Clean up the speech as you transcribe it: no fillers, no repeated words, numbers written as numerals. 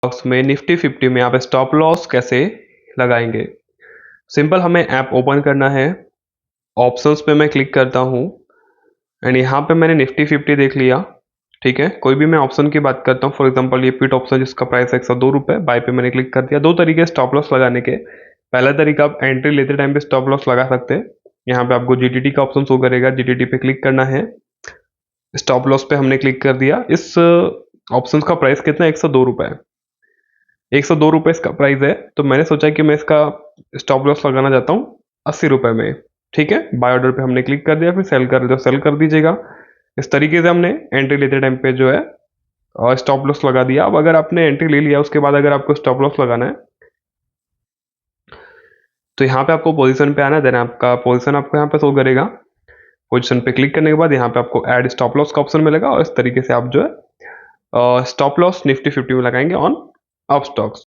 Box में Nifty 50 में आप स्टॉप लॉस कैसे लगाएंगे। सिंपल, हमें ऐप ओपन करना है, ऑप्शंस पे मैं क्लिक करता हूँ एंड यहाँ पे मैंने निफ्टी 50 देख लिया। ठीक है, कोई भी मैं ऑप्शन की बात करता हूँ, फॉर एग्जांपल ये पिट ऑप्शन जिसका प्राइस है 102 रुपये, बाय पे मैंने क्लिक कर दिया। दो तरीके स्टॉप लॉस लगाने के। पहला तरीका, आप एंट्री लेते टाइम पे स्टॉप लॉस लगा सकते हैं। यहाँ पे आपको जीटीटी का ऑप्शन शो करेगा, जीटीटी पे क्लिक करना है, स्टॉप लॉस पे हमने क्लिक कर दिया। इस ऑप्शन का प्राइस कितना है, 102 रुपये। 102 रुपये इसका प्राइस है, तो मैंने सोचा कि मैं इसका स्टॉप लॉस लगाना चाहता हूँ 80 रुपये में। ठीक है, बाय ऑर्डर पे हमने क्लिक कर दिया, फिर सेल कर दो, सेल कर दीजिएगा। इस तरीके से हमने एंट्री लेते टाइम पे जो है और स्टॉप लॉस लगा दिया। अब अगर आपने एंट्री ले लिया, उसके बाद अगर आपको स्टॉप लॉस लगाना है तो यहाँ पे आपको पोजीशन पे आना है, देन आपका पोजीशन आपको यहाँ पे शो करेगा। पोजीशन पे क्लिक करने के बाद यहाँ पे आपको ऐड स्टॉप लॉस का ऑप्शन मिलेगा और इस तरीके से आप जो है स्टॉप लॉस निफ्टी 50 में लगाएंगे ऑन अपस्टॉक्स।